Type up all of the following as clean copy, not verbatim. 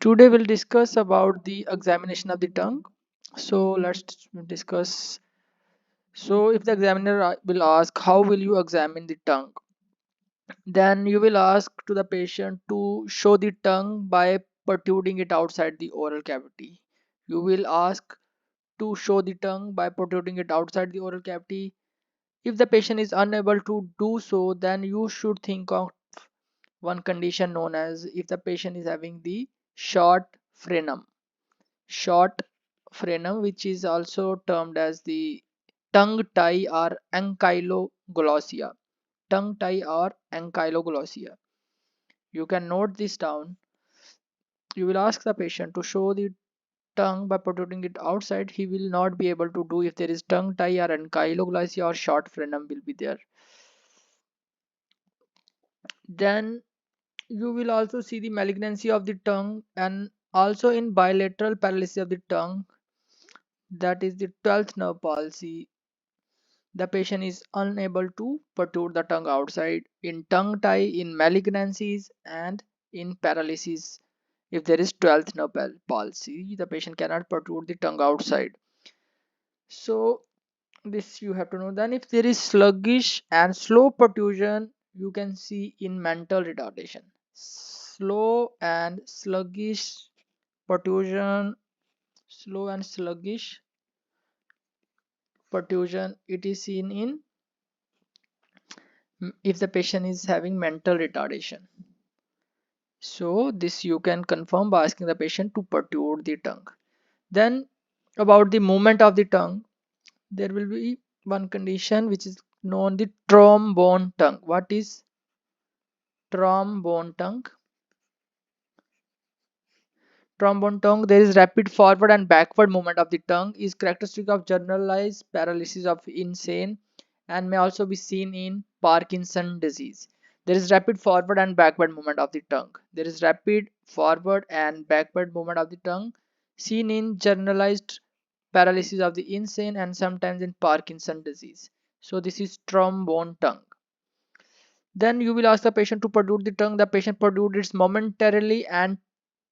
Today we'll discuss about the examination of the tongue. So let's discuss. So if the examiner will ask how will you examine the tongue, then you will ask to the patient to show the tongue by protruding it outside the oral cavity. You will ask to show the tongue by protruding it outside the oral cavity. If the patient is unable to do so, then you should think of one condition known as if the patient is having the short frenum. Short frenum, which is also termed as the tongue tie or ankyloglossia. Tongue tie or ankyloglossia. You can note this down. You will ask the patient to show the tongue by protruding it outside. He will not be able to do if there is tongue tie or ankyloglossia or short frenum will be there. Then you will also see the malignancy of the tongue, and also in bilateral paralysis of the tongue, that is the 12th nerve palsy, the patient is unable to protrude the tongue outside. In tongue tie, in malignancies, and in paralysis, if there is 12th nerve palsy, the patient cannot protrude the tongue outside. So this you have to know. Then if there is sluggish and slow protrusion, you can see in mental retardation. Slow and sluggish protrusion, slow and sluggish protrusion, it is seen in if the patient is having mental retardation. So this you can confirm by asking the patient to protrude the tongue. Then about the movement of the tongue, there will be one condition which is known the trombone tongue. What is trombone tongue? Trombone tongue, there is rapid forward and backward movement of the tongue, is characteristic of generalized paralysis of insane and may also be seen in Parkinson disease. There is rapid forward and backward movement of the tongue. There is rapid forward and backward movement of the tongue seen in generalized paralysis of the insane and sometimes in Parkinson disease. So this is trombone tongue. Then you will ask the patient to protrude the tongue. The patient protrudes it momentarily and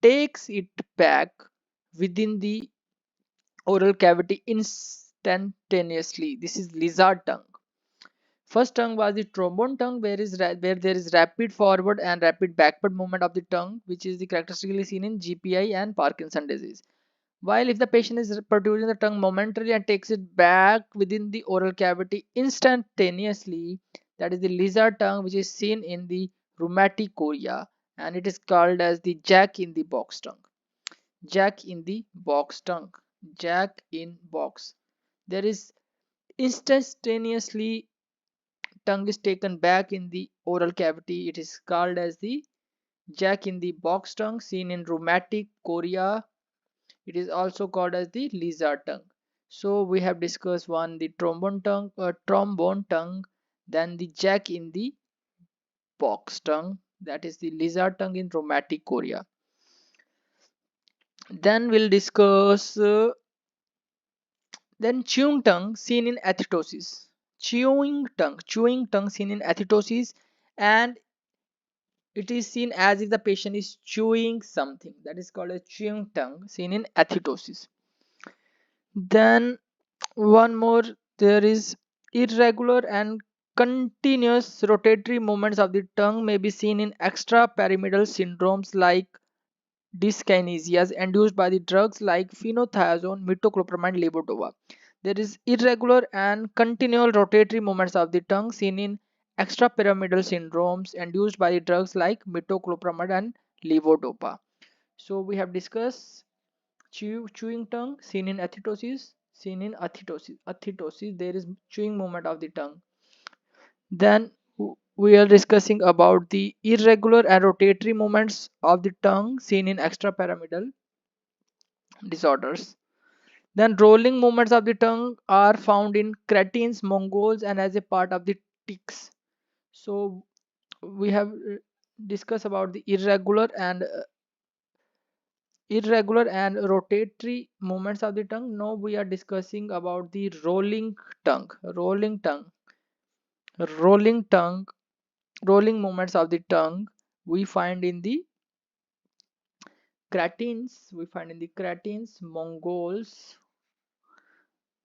takes it back within the oral cavity instantaneously. This is lizard tongue. First tongue was the trombone tongue, where there is rapid forward and rapid backward movement of the tongue, which is the characteristically seen in GPI and Parkinson disease. While if the patient is producing the tongue momentarily and takes it back within the oral cavity instantaneously, that is the lizard tongue, which is seen in the rheumatic chorea, and it is called as the jack in the box tongue. Jack in the box tongue. Jack in box. There is instantaneously tongue is taken back in the oral cavity. It is called as the jack in the box tongue, seen in rheumatic chorea. It is also called as the lizard tongue. So we have discussed one the trombone tongue, then the jack in the box tongue, that is the lizard tongue in rheumatic chorea. Then we'll discuss then chewing tongue seen in athetosis. Chewing tongue seen in athetosis, and it is seen as if the patient is chewing something. That is called a chewing tongue seen in athetosis. Then one more, there is irregular and continuous rotatory movements of the tongue may be seen in extrapyramidal syndromes like dyskinesias induced by the drugs like phenothiazone, metoclopramide, levodopa. There is irregular and continual rotatory movements of the tongue seen in extrapyramidal syndromes induced by the drugs like metoclopramide and levodopa. So we have discussed chewing tongue seen in athetosis. There is chewing movement of the tongue. Then we are discussing about the irregular and rotatory movements of the tongue seen in extrapyramidal disorders. Then rolling movements of the tongue are found in cretins, mongols, and as a part of the ticks. So we have discussed about the irregular and rotatory movements of the tongue. Now we are discussing about the rolling tongue, rolling movements of the tongue we find in the cretins, we find in the cretins, Mongols,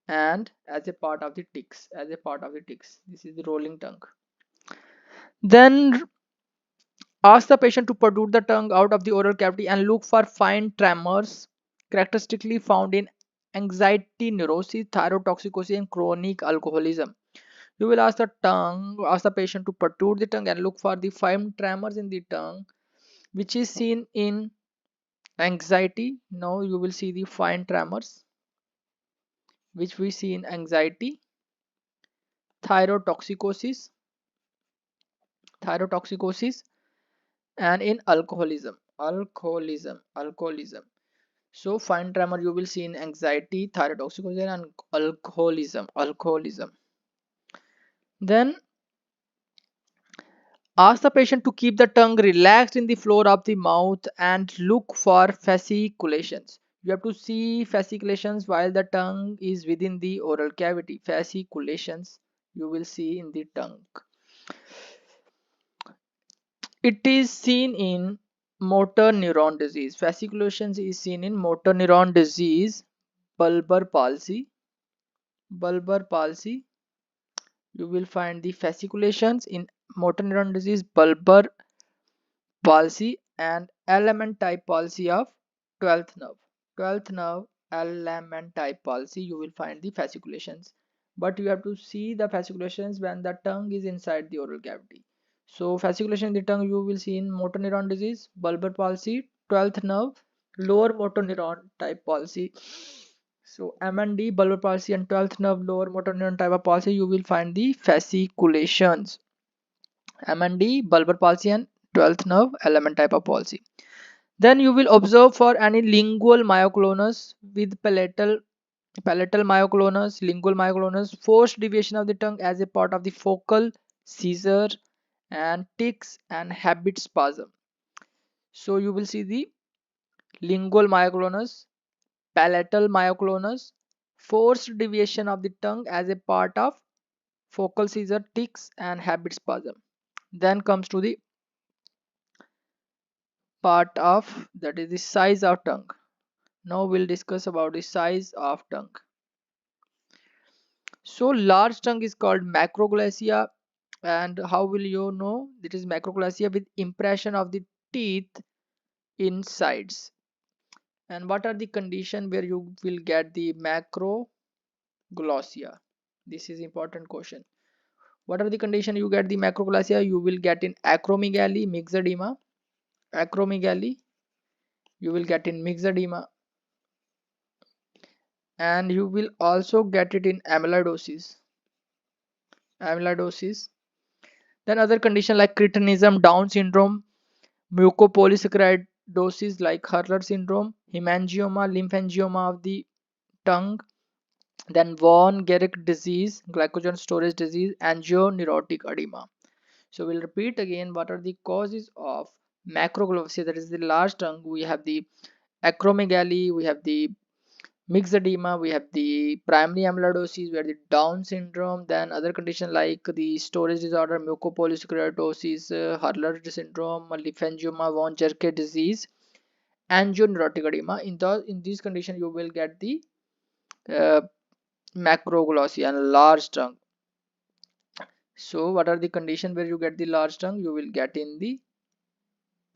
and as a part of the ticks, this is the rolling tongue. Then ask the patient to protrude the tongue out of the oral cavity and look for fine tremors characteristically found in anxiety, neurosis, thyrotoxicosis, and chronic alcoholism. You will ask the patient to protrude the tongue and look for the fine tremors in the tongue, which is seen in anxiety. Now you will see the fine tremors, which we see in anxiety, thyrotoxicosis, thyrotoxicosis, and in alcoholism. So fine tremor you will see in anxiety, thyrotoxicosis, and alcoholism. Then ask the patient to keep the tongue relaxed in the floor of the mouth and look for fasciculations. You have to see fasciculations while the tongue is within the oral cavity. Fasciculations you will see in the tongue. It is seen in motor neuron disease. Fasciculations is seen in motor neuron disease, bulbar palsy. Bulbar palsy. You will find the fasciculations in motor neuron disease, bulbar palsy, and element type palsy of 12th nerve. 12th nerve element type palsy, you will find the fasciculations. But you have to see the fasciculations when the tongue is inside the oral cavity. So fasciculation in the tongue you will see in motor neuron disease, bulbar palsy, 12th nerve, lower motor neuron type palsy. So MND, bulbar palsy, and 12th nerve lower motor neuron type of palsy, you will find the fasciculations. MND, bulbar palsy, and 12th nerve element type of palsy. Then you will observe for any lingual myoclonus with palatal myoclonus, lingual myoclonus, forced deviation of the tongue as a part of the focal seizure and tics and habit spasm. So you will see the lingual myoclonus, palatal myoclonus, forced deviation of the tongue as a part of focal seizure, tics, and habit spasm. Then comes to the part of that is the size of tongue. Now we'll discuss about the size of tongue. So large tongue is called macroglossia, and how will you know it is macroglossia? With impression of the teeth in sides. And what are the condition where you will get the macroglossia? This is important question. What are the condition you get the macroglossia? You will get in acromegaly, myxedema, acromegaly. You will get in myxedema, and you will also get it in amyloidosis. Amyloidosis. Then other condition like cretinism, Down syndrome, mucopolysaccharidosis like Hurler syndrome, hemangioma, lymphangioma of the tongue, then von Gerold disease, glycogen storage disease, angioneurotic edema. So we'll repeat again what are the causes of macroglossia, that is the large tongue. We have the acromegaly, we have the myxedema, we have the primary amyloidosis, we have the Down syndrome, then other condition like the storage disorder, mucopolysaccharidosis, Hurler syndrome, lymphangioma, von Gerke disease, angioneurotic edema. In these conditions you will get the uh, macroglossia and large tongue. So what are the conditions where you get the large tongue? You will get in the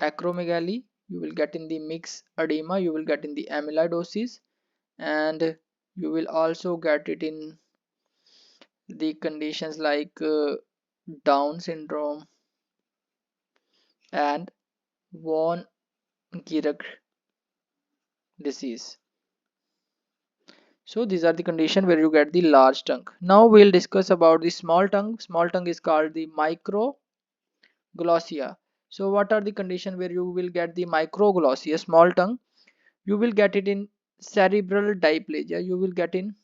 acromegaly, you will get in the mixed edema, you will get in the amyloidosis, and you will also get it in the conditions like Down syndrome and von Gerold disease. So these are the conditions where you get the large tongue. Now we'll discuss about the small tongue. Small tongue is called the microglossia. So what are the conditions where you will get the microglossia, small tongue? You will get it in cerebral dysplasia. You will get in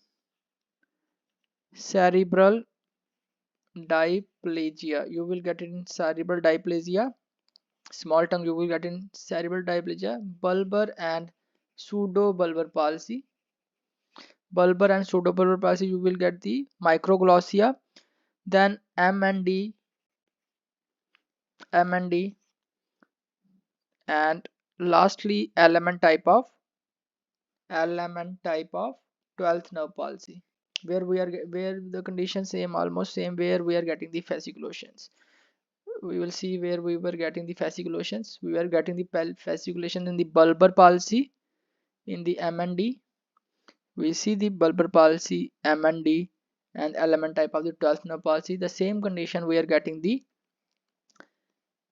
cerebral dysplasia. You will get it in cerebral dysplasia. Small tongue you will get in cerebral dysplasia, bulbar and pseudobulbar palsy. Bulbar and pseudobulbar palsy you will get the microglossia. Then MND and Lastly, element type of 12th nerve palsy, where where the condition same, almost same, where we are getting the fasciculations. We will see where we were getting the fasciculations. We were getting the fasciculation in the bulbar palsy in the MND. We see the bulbar palsy, MND, and element type of the 12th nerve palsy. The same condition we are getting the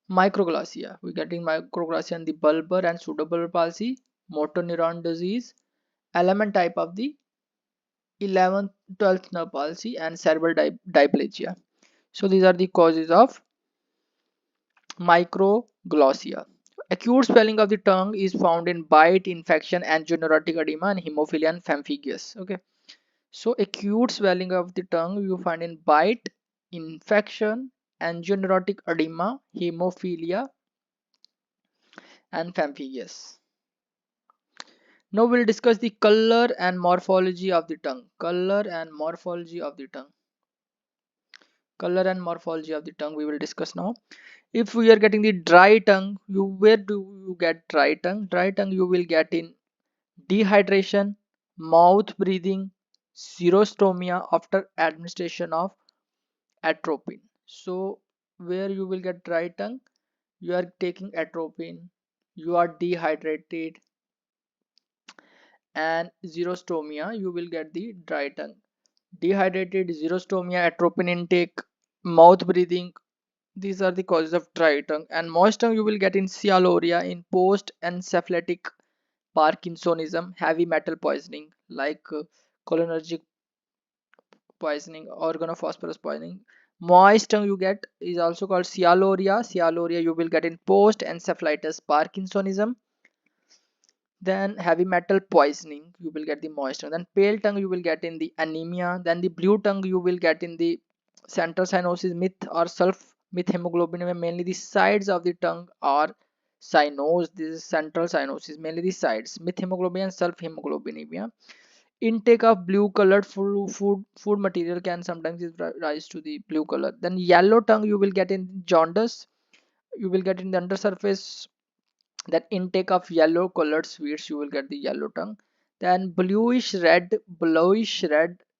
microglossia. We're getting microglossia in the bulbar and pseudobulbar palsy, motor neuron disease, element type of the 11th 12th nerve palsy, and cerebral diplegia. So these are the causes of microglossia. Acute swelling of the tongue is found in bite, infection, angioneurotic edema, and hemophilia and pemphigus. Okay, so acute swelling of the tongue you find in bite, infection, angioneurotic edema, hemophilia, and pemphigus. Now we'll discuss the color and morphology of the tongue. Color and morphology of the tongue we will discuss now. If we are getting the dry tongue, where do you get dry tongue? Dry tongue you will get in dehydration, mouth breathing, xerostomia after administration of atropine. So where you will get dry tongue? You are taking atropine, you are dehydrated, and xerostomia you will get the dry tongue. Dehydrated, xerostomia, atropine intake, mouth breathing, these are the causes of dry tongue. And moist tongue you will get in cyanoria, in post encephalitic parkinsonism, heavy metal poisoning like cholinergic poisoning, organophosphorus poisoning. Moist tongue you get is also called cyanoria you will get in post encephalitis parkinsonism. Then heavy metal poisoning you will get the moist tongue. Then pale tongue you will get in the anemia. Then the blue tongue you will get in the central cyanosis, myth or self myth hemoglobin, mainly the sides of the tongue are cyanosed. This is central cyanosis, mainly the sides, myth hemoglobin and self hemoglobinemia. Intake of blue colored food material can sometimes give rise to the blue color. Then yellow tongue you will get in jaundice, you will get in the undersurface. That intake of yellow colored sweets you will get the yellow tongue. Then bluish red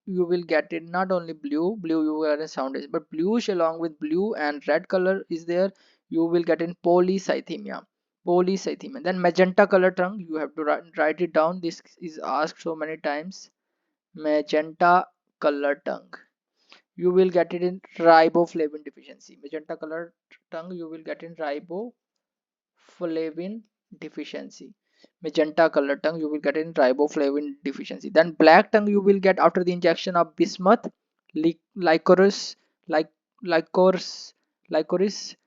you will get it, not only blue you are in sound is, but bluish along with blue and red color is there, you will get in polycythemia. Then magenta color tongue you have to write it down, this is asked so many times. Magenta color tongue you will get it in riboflavin deficiency. Magenta color tongue you will get in riboflavin deficiency. Magenta color tongue you will get in riboflavin deficiency. Then black tongue you will get after the injection of bismuth, licorice, like licorice, licorice,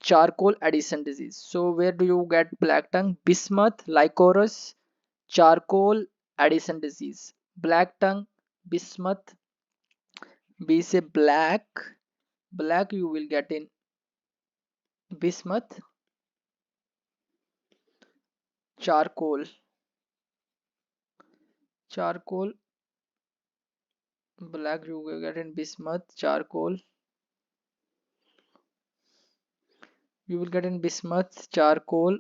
charcoal addition disease. So where do you get black tongue? Bismuth, licorice, charcoal addition disease. Black tongue, bismuth, we say black you will get in bismuth, charcoal, black you will get in bismuth, charcoal, you will get in bismuth, charcoal.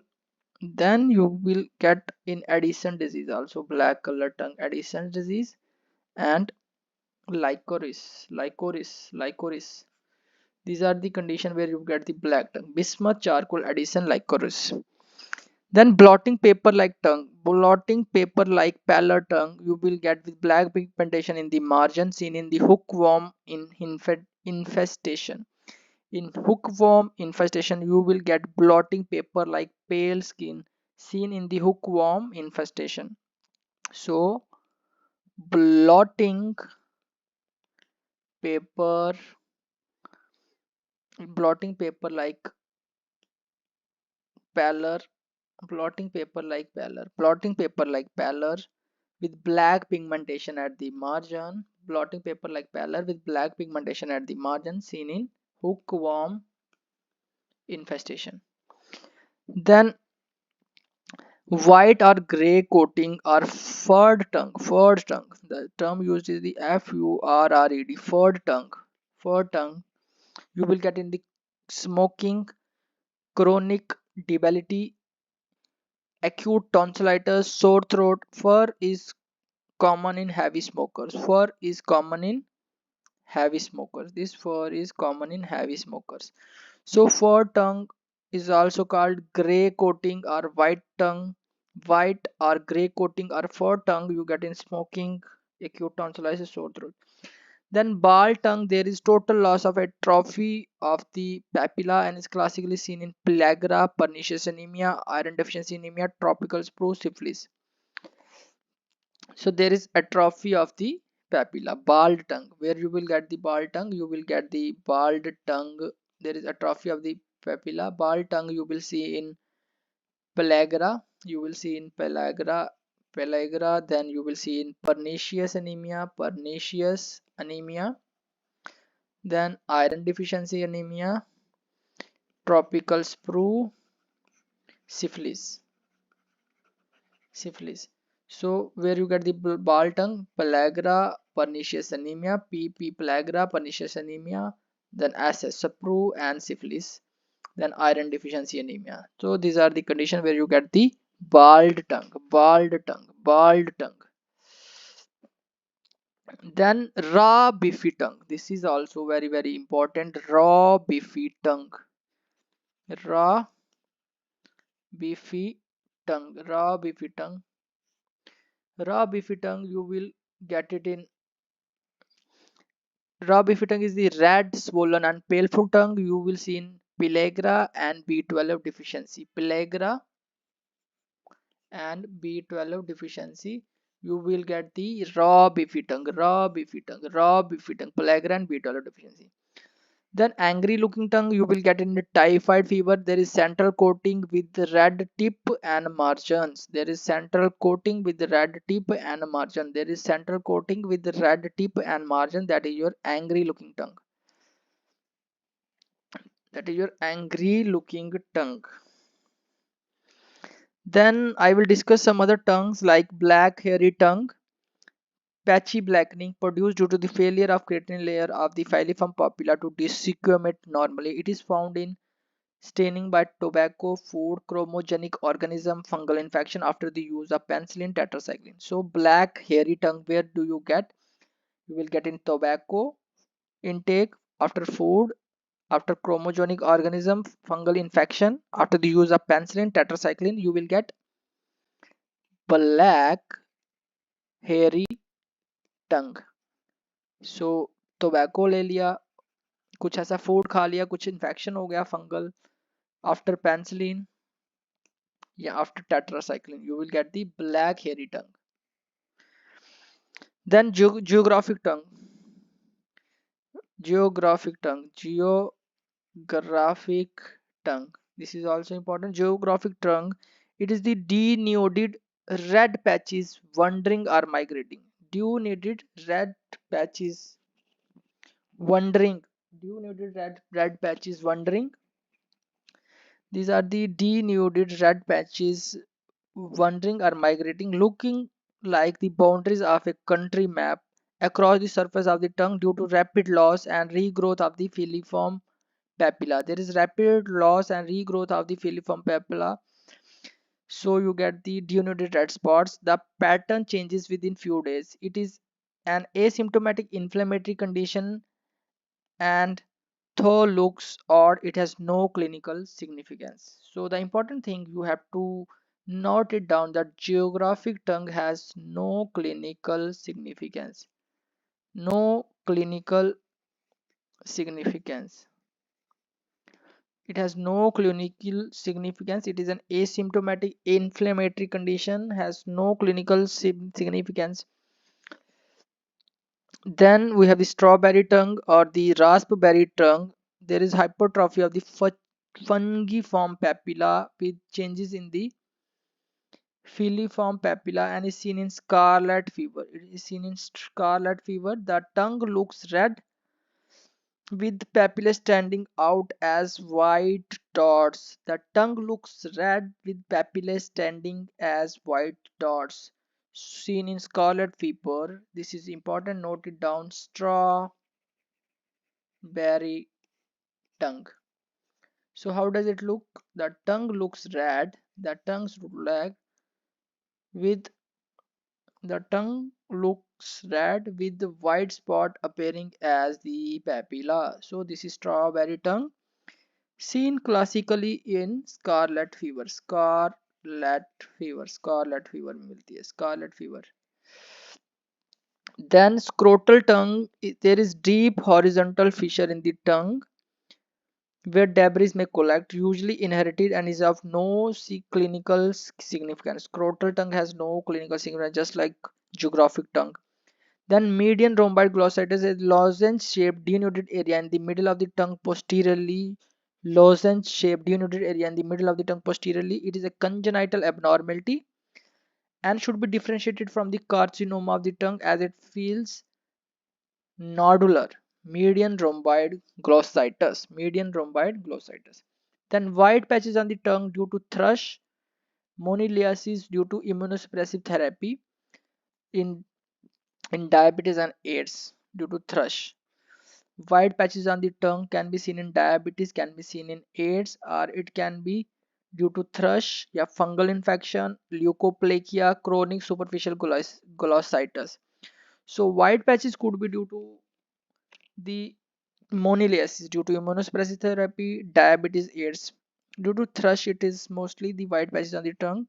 Then you will get in addition disease also, black color tongue addition disease, and licorice. These are the condition where you get the black tongue: bismuth, charcoal addition, licorice. Then blotting paper like pallor tongue you will get with black pigmentation in the margin, seen in the hookworm infestation. In hookworm infestation you will get blotting paper like pale skin, seen in the hookworm infestation. So blotting paper like pallor, blotting paper like pallor with black pigmentation at the margin, seen in hookworm infestation. Then white or gray coating or furred tongue, the term used is the furred, furred tongue you will get in the smoking, chronic debility, acute tonsillitis, sore throat. Fur is common in heavy smokers. Fur is common in heavy smokers. This fur is common in heavy smokers. So fur tongue is also called gray coating or white tongue. White or gray coating or fur tongue you get in smoking, acute tonsillitis, sore throat. Then bald tongue, there is total loss of atrophy of the papilla and is classically seen in pellagra, pernicious anemia, iron deficiency anemia, tropical sprue, syphilis. So there is atrophy of the papilla. Bald tongue, where you will get the bald tongue, you will get the bald tongue. There is atrophy of the papilla. Bald tongue you will see in pellagra, you will see in pellagra, then you will see in pernicious anemia, then iron deficiency anemia, tropical sprue, syphilis. Syphilis. So where you get the ball tongue, pellagra, pernicious anemia, PP pellagra, pernicious anemia, then SS sprue and syphilis, then iron deficiency anemia. So these are the conditions where you get the bald tongue, bald tongue, bald tongue. Then raw beefy tongue. This is also very important. Raw beefy tongue. Raw beefy tongue. Raw beefy tongue. Raw beefy tongue you will get it in. Raw beefy tongue is the red, swollen and painful tongue you will see in pellagra and B12 deficiency. Pellagra and B12 deficiency, you will get the raw beefy tongue, raw beefy tongue, raw beefy tongue, pellagra and B12 deficiency. Then angry looking tongue you will get in the typhoid fever. There is central coating with the red tip and margins. There is central coating with the red tip and margin. There is central coating with the red tip and margin. That is your angry looking tongue. That is your angry looking tongue. Then I will discuss some other tongues like black hairy tongue, patchy blackening produced due to the failure of keratin layer of the filiform papilla to desequate normally. It is found in staining by tobacco, food, chromogenic organism, fungal infection after the use of penicillin tetracycline. So black hairy tongue, where do you get? You will get in tobacco intake, after food, after chromogenic organism, fungal infection, after the use of penicillin tetracycline, you will get black hairy tongue. So tobacco ले लिया, कुछ ऐसा food खा लिया, कुछ infection हो गया fungal, after penicillin या after tetracycline, you will get the black hairy tongue. Then geographic tongue. Geographic tongue. Geographic tongue. This is also important. Geographic tongue. It is the denuded red patches wandering or migrating. Denuded red patches wandering. Denuded red patches wandering. These are the denuded red patches wandering or migrating, looking like the boundaries of a country map across the surface of the tongue due to rapid loss and regrowth of the filiform papilla. There is rapid loss and regrowth of the filiform papilla, so you get the denuded red spots. The pattern changes within few days. It is an asymptomatic inflammatory condition, and though looks odd, it has no clinical significance. So the important thing you have to note it down, that geographic tongue has no clinical significance. No clinical significance. It has no clinical significance. It is an asymptomatic inflammatory condition, has no clinical significance. Then we have the strawberry tongue or the raspberry tongue. There is hypertrophy of the fungiform papilla with changes in the filiform papilla and is seen in scarlet fever. It is seen in scarlet fever. The tongue looks red with papillae standing out as white dots. The tongue looks red with papillae standing as white dots. Seen in scarlet fever. This is important. Note it down. Strawberry tongue. So how does it look? The tongue looks red The tongue's lag with the tongue looks red with the white spot appearing as the papilla. So this is strawberry tongue, seen classically in scarlet fever. Scarlet fever में मिलती है scarlet fever. Then scrotal tongue, there is deep horizontal fissure in the tongue where debris may collect, usually inherited and is of no clinical significance. Scrotal tongue has no clinical significance, just like geographic tongue. Then median rhomboid glossitis is lozenge-shaped denuded area in the middle of the tongue posteriorly. Lozenge-shaped denuded area in the middle of the tongue posteriorly. It is a congenital abnormality and should be differentiated from the carcinoma of the tongue as it feels nodular. Median rhomboid glossitis. Then white patches on the tongue due to thrush. Moniliasis due to immunosuppressive therapy in diabetes and AIDS due to thrush. White patches on the tongue can be seen in diabetes, can be seen in AIDS, or it can be due to thrush, yeah, fungal infection, leukoplakia, chronic superficial glossitis. So white patches could be due to the moniliasis, due to immunosuppressive therapy, diabetes, AIDS. Due to thrush, it is mostly the white patches on the tongue.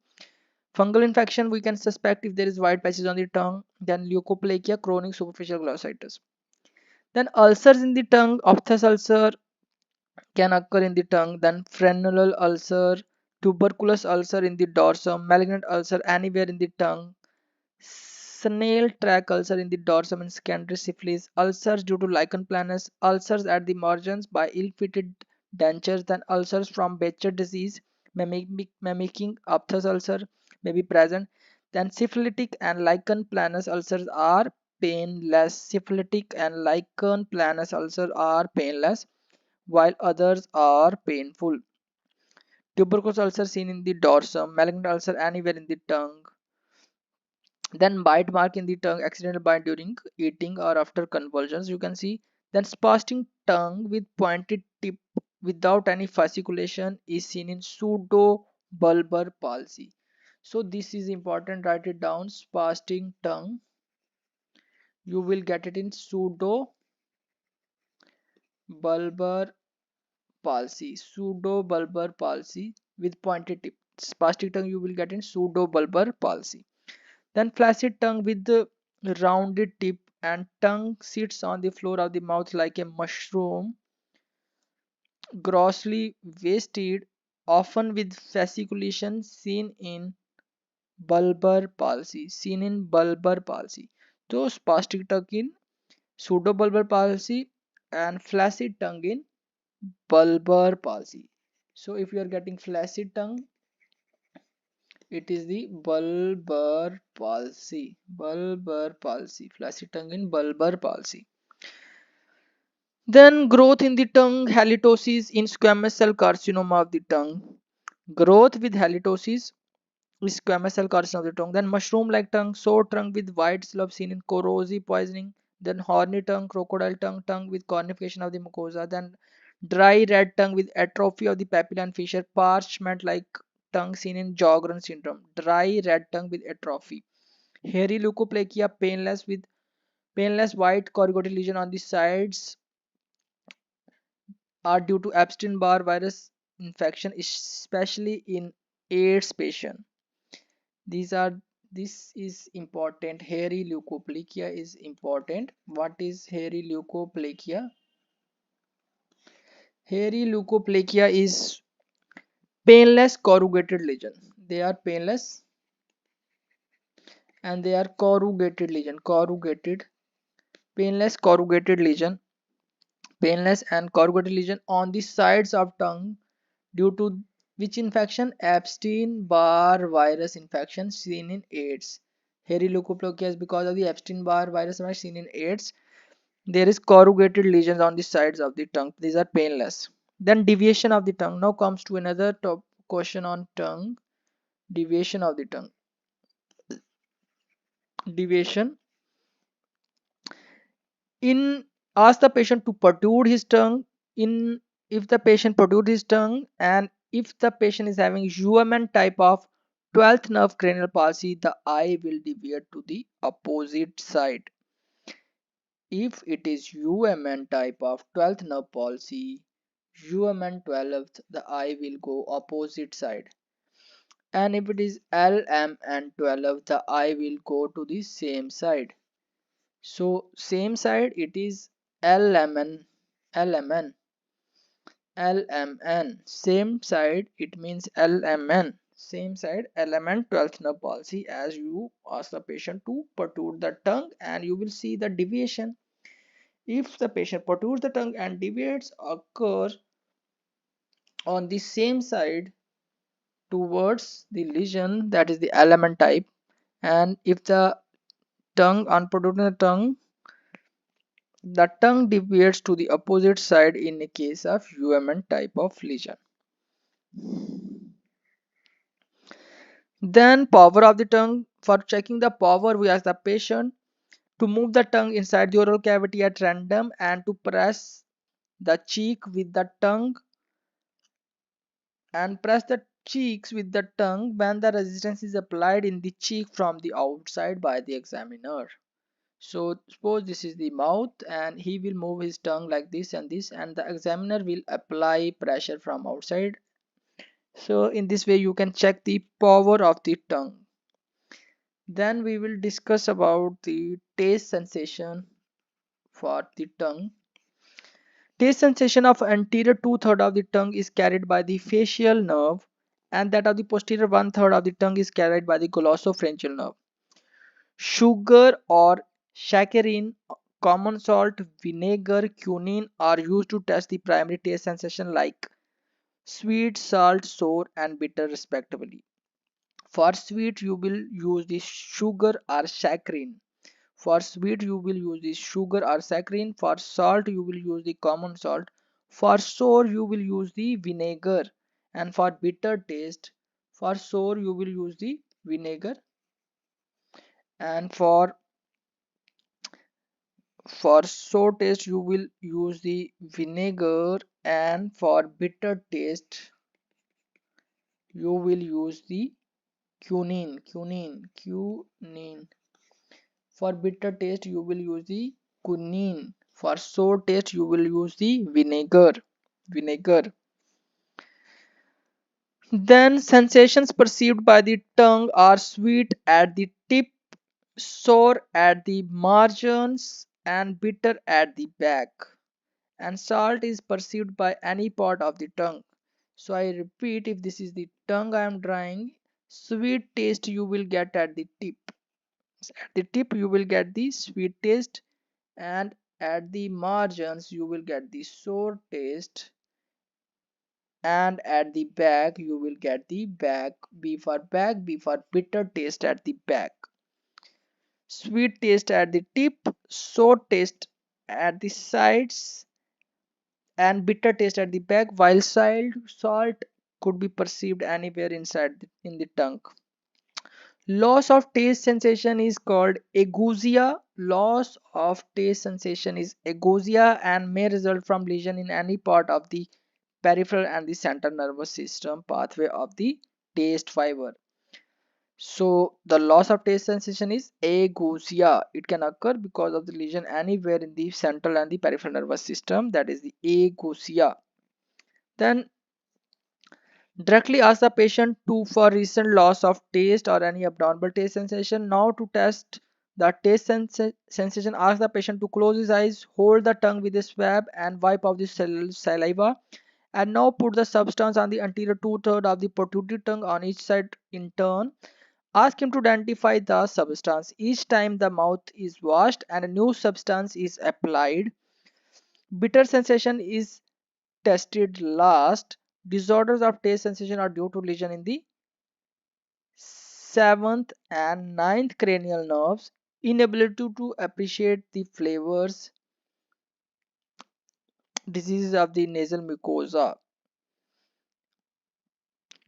Fungal infection, we can suspect if there is white patches on the tongue, then leukoplakia, chronic superficial glossitis. Then ulcers in the tongue, ophthalmos ulcer can occur in the tongue, then frenulal ulcer, tuberculous ulcer in the dorsum, malignant ulcer anywhere in the tongue, snail track ulcer in the dorsum and secondary syphilis, ulcers due to lichen planus, ulcers at the margins by ill-fitted dentures, then ulcers from Behçet disease, mimicking ophthalmos ulcer may be present. Then syphilitic and lichen planus ulcers are painless. Syphilitic and lichen planus ulcers are painless while others are painful. Tuberculous ulcer seen in the dorsum, malignant ulcer anywhere in the tongue. Then bite mark in the tongue, accidental bite during eating or after convulsions, you can see. Then spastic tongue with pointed tip without any fasciculation is seen in pseudobulbar palsy. So this is important, write it down. Spastic tongue, you will get it in pseudobulbar palsy with pointed tip. Spastic tongue you will get in pseudobulbar palsy. Then flaccid tongue with the rounded tip and tongue sits on the floor of the mouth like a mushroom, grossly wasted, often with fasciculation seen in bulbar palsy. So spastic tongue in pseudobulbar palsy and flaccid tongue in bulbar palsy. So if you are getting flaccid tongue, it is the bulbar palsy, flaccid tongue in bulbar palsy. Then growth in the tongue, halitosis in squamous cell carcinoma of the tongue. Growth with halitosis is squamous cell carcinoma of the tongue. Then mushroom like tongue, sore tongue with white slope seen in corrosive poisoning. Then horny tongue, crocodile tongue, tongue with cornification of the mucosa. Then dry red tongue with atrophy of the papilla and fissure, parchment like tongue seen in Sjogren syndrome. Dry red tongue with atrophy. Hairy leukoplakia, painless white corrugated lesion on the sides are due to Epstein-Barr virus infection, especially in AIDS patient. These are this is important. Hairy leukoplakia is important. What is hairy leukoplakia? Hairy leukoplakia is painless corrugated lesion. They are painless and they are corrugated lesion. Painless corrugated lesion. Painless and corrugated lesion on the sides of tongue due to which infection? Epstein-Barr virus infection seen in AIDS. Hairy leukoplakia is because of the Epstein-Barr virus seen in AIDS. There is corrugated lesions on the sides of the tongue. These are painless. Then deviation of the tongue. Now comes to another top question on tongue. Deviation of the tongue. Deviation. In ask the patient to protrude his tongue. In if the patient protrude his tongue and if the patient is having UMN type of 12th nerve cranial palsy, the eye will deviate to the opposite side. If it is UMN type of 12th nerve palsy, UMN 12th, the eye will go opposite side. And if it is LMN 12th, the eye will go to the same side. So same side, it is LMN, LMN, LMN. Same side, it means LMN. Same side, LMN 12th nerve palsy, as you ask the patient to protrude the tongue and you will see the deviation. If the patient protrudes the tongue and deviates occur on the same side towards the lesion, that is the LMN type, and if the tongue on protruding the tongue deviates to the opposite side in a case of UMN type of lesion. Then power of the tongue. For checking the power, we ask the patient to move the tongue inside the oral cavity at random and to press the cheek with the tongue and press the cheeks with the tongue when the resistance is applied in the cheek from the outside by the examiner. So suppose this is the mouth and he will move his tongue like this and this, and the examiner will apply pressure from outside. So in this way you can check the power of the tongue. Then we will discuss about the taste sensation for the tongue. Taste sensation of anterior two-thirds of the tongue is carried by the facial nerve, and that of the posterior one-third of the tongue is carried by the glossopharyngeal nerve. Sugar or saccharine, common salt, vinegar, quinine are used to test the primary taste sensation like sweet, salt, sour, and bitter respectively. For sweet, you will use the sugar or saccharine. For sweet, you will use the sugar or saccharine. For salt, you will use the common salt. For sour, you will use the vinegar. And for bitter taste, for sour, you will use the vinegar. And for sour taste, you will use the vinegar. And for bitter taste, you will use the quinine. For bitter taste, you will use the quinine. For sour taste, you will use the vinegar. Then sensations perceived by the tongue are sweet at the tip, sour at the margins, and bitter at the back. And salt is perceived by any part of the tongue. So I repeat, if this is the tongue I am drawing, sweet taste you will get at the tip. At the tip you will get the sweet taste, and at the margins you will get the sour taste, and at the back you will get the back, B for bitter taste at the back. Sweet taste at the tip, sour taste at the sides, and bitter taste at the back, while salt could be perceived anywhere inside in the tongue. Loss of taste sensation is called agousia. Loss of taste sensation is agousia and may result from lesion in any part of the peripheral and the central nervous system pathway of the taste fiber. So the loss of taste sensation is agousia. It can occur because of the lesion anywhere in the central and the peripheral nervous system, that is the agousia. Then directly ask the patient to for recent loss of taste or any abnormal taste sensation. Now to test the taste sensation, ask the patient to close his eyes, hold the tongue with a swab and wipe off the saliva. And now put the substance on the anterior two-thirds of the protruded tongue on each side in turn. Ask him to identify the substance. Each time the mouth is washed and a new substance is applied. Bitter sensation is tested last. Disorders of taste sensation are due to lesion in the seventh and ninth cranial nerves, inability to appreciate the flavors, diseases of the nasal mucosa.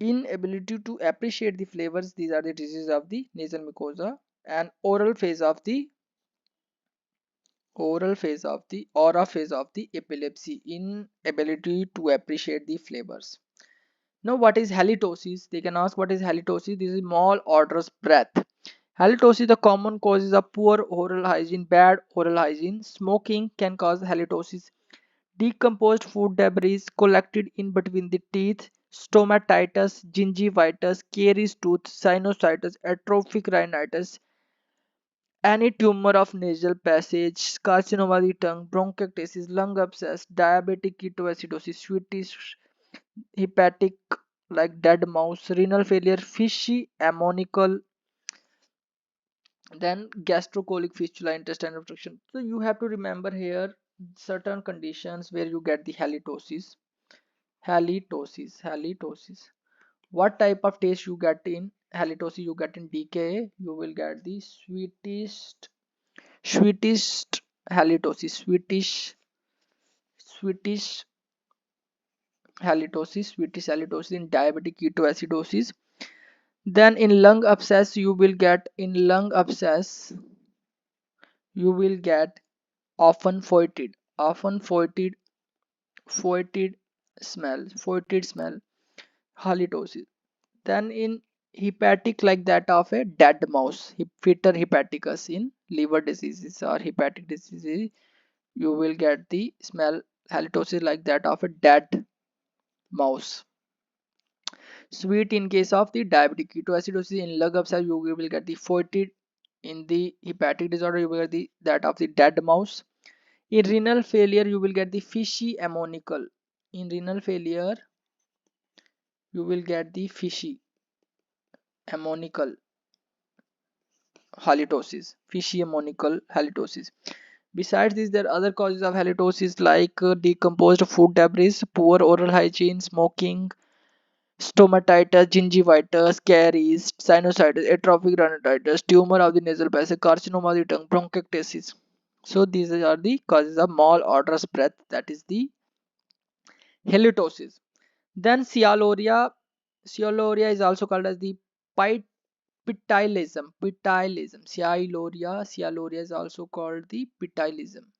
Inability to appreciate the flavors, these are the diseases of the nasal mucosa. And aura phase of the epilepsy, inability to appreciate the flavors. Now, what is halitosis? They can ask what is halitosis. This is malodorous breath. Halitosis, the common causes of poor oral hygiene, bad oral hygiene. Smoking can cause halitosis. Decomposed food debris collected in between the teeth, stomatitis, gingivitis, caries tooth, sinusitis, atrophic rhinitis, any tumor of nasal passage, carcinoma of the tongue, bronchiectasis, lung abscess, diabetic ketoacidosis, Swedish hepatic like dead mouse, renal failure, fishy ammonical, then gastrocolic fistula, intestinal obstruction. So you have to remember here certain conditions where you get the halitosis. Halitosis. What type of taste you get in halitosis? You get in DKA. You will get the sweetest halitosis, Swedish Swedish halitosis in diabetic ketoacidosis. Then in lung abscess, you will get often foetid foetid smell, halitosis. Then in hepatic like that of a dead mouse, Fetor hepaticus in liver diseases or hepatic diseases, you will get the smell halitosis like that of a dead mouse. Sweet in case of the diabetic ketoacidosis. In lung abscess, you will get the foetid. In the hepatic disorder, you will get the that of the dead mouse. In renal failure, you will get the fishy ammonical. In renal failure, you will get the fishy ammonical halitosis. Fishy ammonical halitosis. Besides this, there are other causes of halitosis like decomposed food debris, poor oral hygiene, smoking, stomatitis, gingivitis, caries, sinusitis, atrophic rhinitis, tumor of the nasal passage, carcinoma of the tongue, bronchiectasis. So these are the causes of malodorous breath, that is the halitosis. Then Sialoria is also called as the pitylism. Sialoria is also called the pitylism.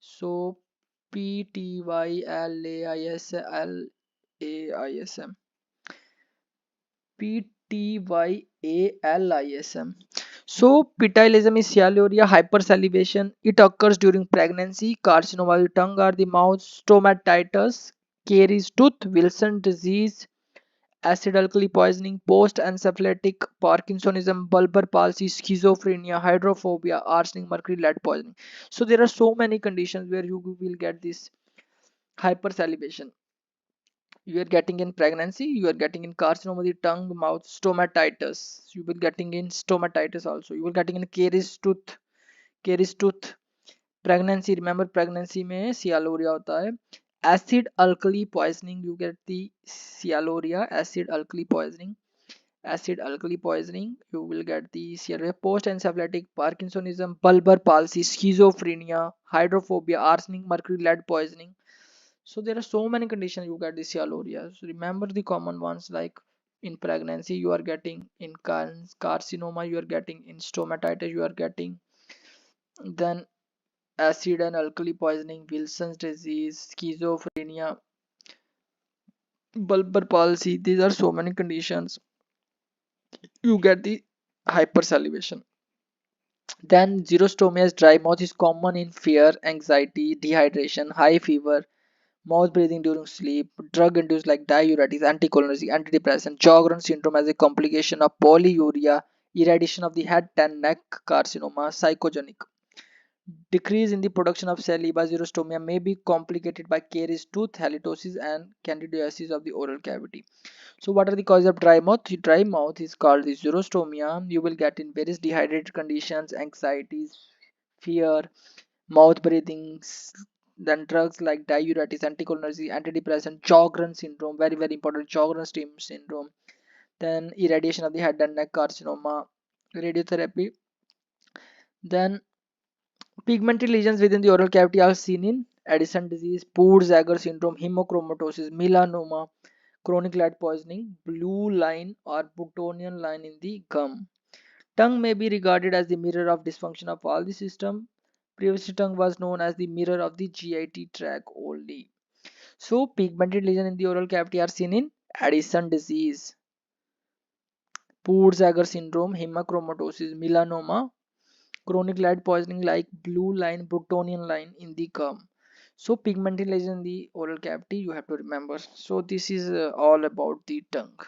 So Pythylism. Pythyalism. So pitylism is sialuria hypersalivation. It occurs during pregnancy, carcinoma of the tongue or the mouth, stomatitis, caries tooth, Wilson disease, acid alkali poisoning, post encephalitic Parkinsonism, bulbar palsy, schizophrenia, hydrophobia, arsenic, mercury, lead poisoning. So there are so many conditions where you will get this hypersalivation. You are getting in pregnancy, you are getting in carcinoma of the tongue, mouth, stomatitis. You will getting in stomatitis also. You will getting in caries tooth. Pregnancy, remember pregnancy में सियालोरिया होता है. Acid alkali poisoning, you get the sialoria. Acid alkali poisoning, you will get the sialoria. Post encephalitic Parkinsonism, bulbar palsy, schizophrenia, hydrophobia, arsenic, mercury, lead poisoning. So there are so many conditions you get the sialoria. So remember the common ones like in pregnancy you are getting, in carcinoma you are getting, in stomatitis you are getting, then acid and alkali poisoning, Wilson's disease, schizophrenia, bulbar palsy. These are so many conditions you get the hypersalivation. Then xerostomia, dry mouth, is common in fear, anxiety, dehydration, high fever, mouth breathing during sleep, drug induced like diuretics, anticholinergic, antidepressant, Sjogren's syndrome as a complication of polyuria, irradiation of the head and neck, carcinoma, psychogenic. Decrease in the production of saliva, xerostomia may be complicated by caries tooth, halitosis, and candidiasis of the oral cavity. So, what are the causes of dry mouth? Dry mouth is called the xerostomia. You will get in various dehydrated conditions, anxieties, fear, mouth breathing, then drugs like diuretics, anticholinergic, antidepressant, Sjogren's syndrome, very important, Sjogren's syndrome. Then irradiation of the head and neck, carcinoma, radiotherapy. Then pigmented lesions within the oral cavity are seen in Addison disease, Peutz-Jeghers syndrome, hemochromatosis, melanoma, chronic lead poisoning, blue line or Butonian line in the gum. Tongue may be regarded as the mirror of dysfunction of all the system. Previously, tongue was known as the mirror of the GIT tract only. So, pigmented lesion in the oral cavity are seen in Addison disease, Peutz-Jeghers syndrome, hemochromatosis, melanoma, chronic light poisoning like blue line, Bruttonian line in the gum. So pigmented lesion in the oral cavity you have to remember. So this is all about the tongue.